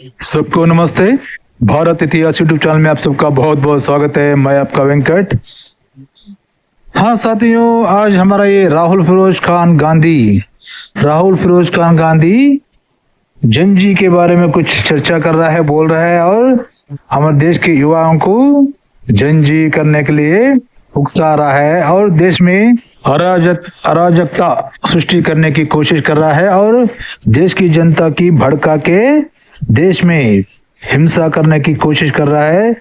सबको नमस्ते। भारत इतिहास यूट्यूब चैनल में आप सबका बहुत बहुत स्वागत है। मैं आपका वेंकट। हाँ साथियों, आज हमारा ये राहुल फिरोज खान गांधी जंजी के बारे में कुछ चर्चा कर रहा है, बोल रहा है और हमारे देश के युवाओं को जंजी करने के लिए उकसा रहा है और देश में अराजकता सृष्टि करने की कोशिश कर रहा है और देश की जनता की भड़का के देश में हिंसा करने की कोशिश कर रहा है।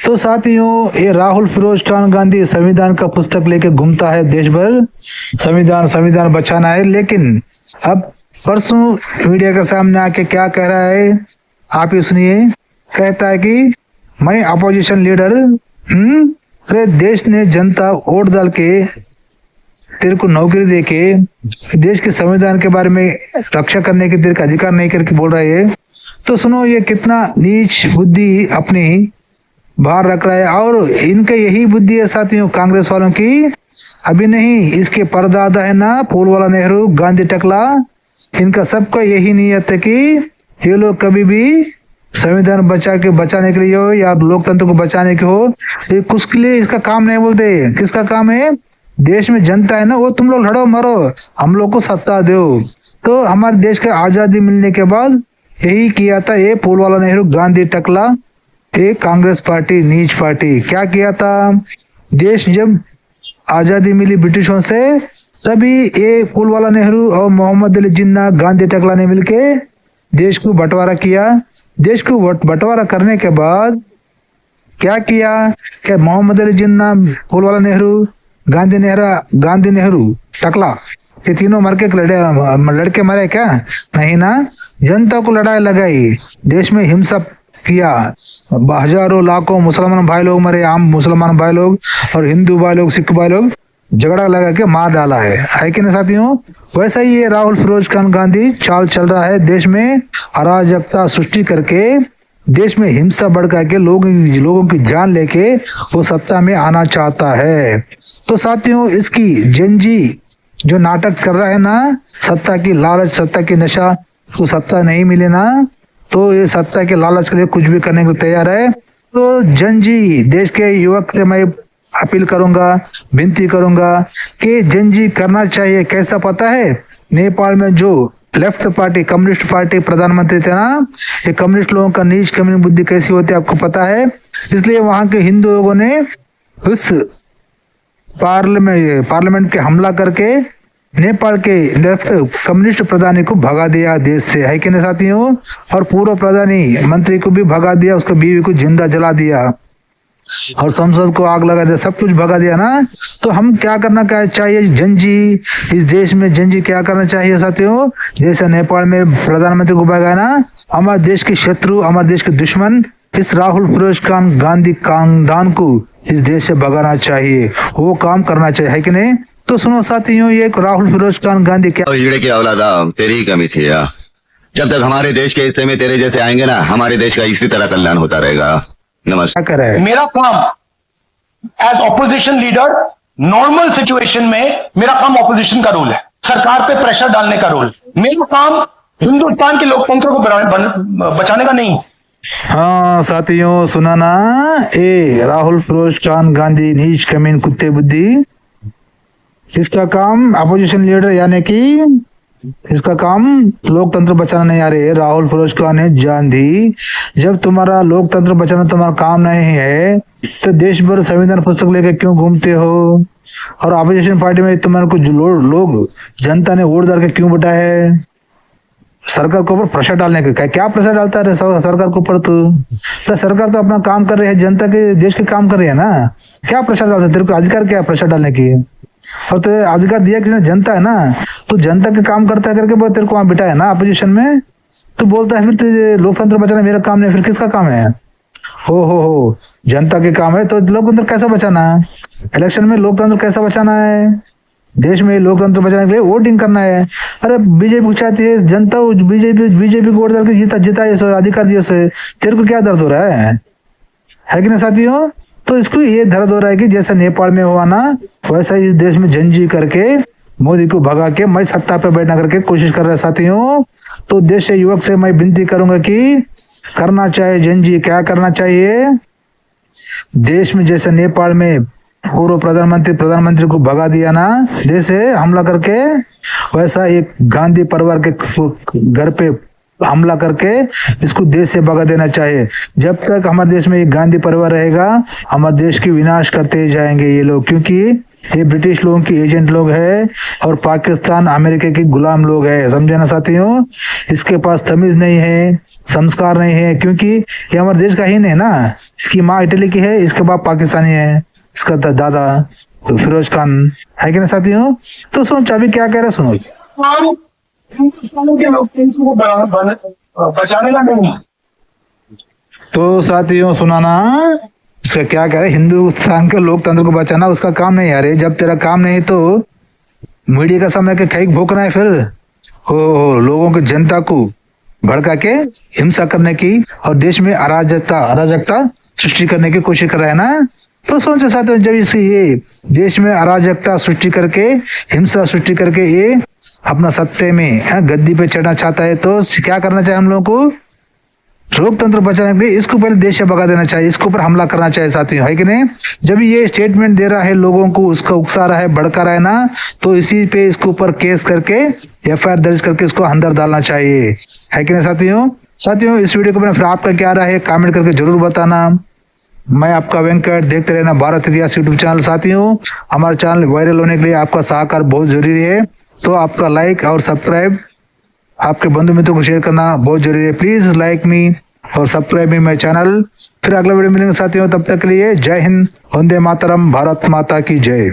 तो साथियों, ये राहुल फिरोज खान गांधी संविधान का पुस्तक लेके घूमता है देश भर, संविधान बचाना है। लेकिन अब परसों मीडिया के सामने आके क्या कह रहा है, आप ही सुनिए। कहता है कि मैं अपोजिशन लीडर, अरे देश ने जनता वोट डाल के तेरे को नौकरी दे के देश के संविधान के बारे में रक्षा करने के तेरे का अधिकार नहीं करके बोल रहा है। तो सुनो, ये कितना नीच बुद्धि अपनी बाहर रख रहा है। और इनका यही बुद्धि है साथियों, कांग्रेस वालों की। अभी नहीं, इसके परदादा है ना, फूलवाला नेहरू, गांधी टकला, इनका सबका यही नियत है कि ये लोग कभी भी संविधान बचाने के लिए हो या लोकतंत्र को बचाने के हो, ये कुछ के लिए इसका काम नहीं बोलते। किसका काम है? देश में जनता है ना, वो तुम लोग लड़ो मरो, हम लोग को सत्ता दो। तो हमारे देश के आजादी मिलने के बाद यही किया था ये फूलवाला नेहरू, गांधी टकला, ये कांग्रेस पार्टी, नीच पार्टी। क्या किया था? देश जब आजादी मिली ब्रिटिशों से, तभी ये फूलवाला नेहरू और मोहम्मद अली जिन्ना, गांधी टकला ने मिलके देश को बंटवारा किया। देश को बंटवारा करने के बाद क्या किया कि मोहम्मद अली जिन्ना, फूलवाला नेहरू, गांधी नेहरू टकला, ये तीनों लड़के मरे क्या? नहीं ना, जनता को लड़ाई लगाई, देश में हिंसा किया, हजारों लाखों मुसलमान भाई लोग मरे, आम मुसलमान भाई लोग और हिंदू भाई लोग, सिख भाई लोग झगड़ा लगा के मार डाला है कि नहीं साथियों? वैसा ही ये राहुल फिरोज खान गांधी चाल चल रहा है, देश में अराजकता सृष्टि करके, देश में हिंसा भड़का के लोगों की जान लेके वो सत्ता में आना चाहता है। तो साथियों, इसकी जंजी जो नाटक कर रहा है ना, सत्ता की लालच, सत्ता की नशा, उसको सत्ता नहीं मिले ना, तो ये सत्ता के लालच के लिए कुछ भी करने को तैयार है। तो जंजी देश के युवक से मैं अपील करूंगा, विनती करूंगा कि जंजी करना चाहिए। कैसा पता है? नेपाल में जो लेफ्ट पार्टी, कम्युनिस्ट पार्टी प्रधानमंत्री थे ना, ये कम्युनिस्ट लोगों का नीच कम्युनिस्ट बुद्धि कैसी होती है आपको पता है। इसलिए वहां के हिंदू लोगों ने उस पार्लियामेंट के हमला करके नेपाल के लेफ्ट कम्युनिस्ट प्रधानी को भगा दिया देश से, है कि नहीं साथियों? और पूर्व प्रधानी मंत्री को भी भगा दिया, उसको बीवी को जिंदा जला दिया और संसद को आग लगा दिया, सब कुछ भगा दिया ना। तो हम क्या करना चाहिए? जंजी, इस देश में जंजी क्या करना चाहिए साथियों? जैसे नेपाल में प्रधानमंत्री को भगाया ना, हमारे देश के शत्रु, हमारे देश के दुश्मन, इस राहुल फिरोज खान गांधी खानदान को इस देश से भगाना चाहिए, वो काम करना चाहिए, है कि नहीं? तो सुनो साथियों, ये राहुल फिरोज खान गांधी क्या हीरे की औलादा, तेरी ही कमी थी यार। जब तक हमारे देश के हिस्से में तेरे जैसे आएंगे ना, हमारे देश का इसी तरह कल्याण होता रहेगा। नमस्कार। कर रहा है? मेरा काम as opposition leader, normal situation में मेरा काम ऑपोजिशन का रोल है, सरकार पे प्रेशर डालने का रोल। मेरा काम हिंदुस्तान के लोकतंत्र को बचाने का नहीं। हाँ साथियों, सुना ना, ए राहुल फिरोज खान गांधी नीच कमीन कुत्ते बुद्धि, इसका काम अपोजिशन लीडर यानी कि इसका काम लोकतंत्र बचाना नहीं। आ रहे राहुल फिरोज खान ने जान दी, जब तुम्हारा लोकतंत्र बचाना तुम्हारा काम नहीं है तो देश भर संविधान पुस्तक लेकर क्यों घूमते हो? और अपोजिशन पार्टी में तुम्हारे को लोग जनता ने वोट डाल के क्यों बटाया है? सरकार के ऊपर प्रेशर डालने का क्या प्रेशर डालता है सरकार के ऊपर? तो सरकार तो अपना काम कर रही है, जनता के देश के काम कर रही है ना, क्या प्रेशर डालता है? तेरे को अधिकार क्या है प्रेशर डालने की? और तो अधिकार दिया किसने? जनता है ना, तो जनता के काम करता है करके तेरे को वहां बिठाया ना अपोजिशन में। तो बोलता है फिर तुझे लोकतंत्र बचाना मेरा काम नहीं, फिर किसका काम है? हो जनता के काम है, तो लोकतंत्र कैसा बचाना है? इलेक्शन में लोकतंत्र कैसा बचाना है? देश में लोकतंत्र बचाने के लिए वोटिंग करना है। अरे बीजेपी को चाहती है जनता, बीजेपी को वोट डाल के जिताइए, सो अधिकार दिए, सो तेरे को क्या दर्द हो रहा है कि नहीं साथियों? तो इसको ये दर्द हो रहा है कि जैसा नेपाल में हुआ ना, वैसा इस देश में जंजी करके मोदी को भगा के मैं सत्ता पे बैठना करके कोशिश कर रहा है साथियों। तो देश के युवक से मैं विनती करूंगा कि करना चाहिए जंजी, क्या करना चाहिए? देश में जैसे नेपाल में पूर्व प्रधानमंत्री को भगा दिया ना देश से हमला करके, वैसा एक गांधी परिवार के घर पे हमला करके इसको देश से भगा देना चाहिए। जब तक हमारे देश में एक गांधी परिवार रहेगा, हमारे देश की विनाश करते जाएंगे ये लोग, क्योंकि ये ब्रिटिश लोगों की एजेंट लोग है और पाकिस्तान अमेरिका के गुलाम लोग है, समझे ना साथियों। इसके पास तमीज नहीं है, संस्कार नहीं है, क्योंकि ये हमारे देश का ही नहीं ना। इसकी माँ इटली की है, इसके बाप पाकिस्तानी है, इसका दादा तो फिरोज खान है कि ना साथियों। तो सोच अभी क्या कह रहे सुनो। के लोग बचाने का नहीं। तो साथियों सुनाना, इसका क्या कह रहे, हिंदुस्तान के लोकतंत्र को बचाना उसका काम नहीं। यार जब तेरा काम नहीं तो मीडिया का सामने के खैक भोंकना है, फिर हो लोगों की जनता को भड़का के हिंसा करने की और देश में अराजकता सृष्टि करने की कोशिश कर रहा है ना। तो सोचो साथियों, जब इसे ये देश में अराजकता सृष्टि करके, हिंसा सृष्टि करके ये अपना सत्ते में गद्दी पे चढ़ना चाहता है, तो क्या करना चाहिए हम लोगों को? लोकतंत्र बचाने के लिए इसको पहले देश से भगा देना चाहिए, इसके ऊपर हमला करना चाहिए साथियों, है कि नहीं। जब ये स्टेटमेंट दे रहा है लोगों को, उसका उकसा रहा है, भड़का रहा है ना, तो इसी पे इसके ऊपर केस करके एफआईआर दर्ज करके इसको अंदर डालना चाहिए, है कि नहीं साथियों। इस वीडियो को मैंने फिर आपका क्या राय है कमेंट करके जरूर बताना। मैं आपका वेंकट, देखते रहना भारत इतिहास यूट्यूब चैनल। साथियों हमारा चैनल वायरल होने के लिए आपका सहकार बहुत जरूरी है, तो आपका लाइक और सब्सक्राइब आपके बंधु मित्रों को शेयर करना बहुत जरूरी है। प्लीज लाइक मी और सब्सक्राइब मी माय चैनल। फिर अगला वीडियो मिलेंगे साथियों, तब तक के लिए जय हिंद, वंदे मातरम, भारत माता की जय।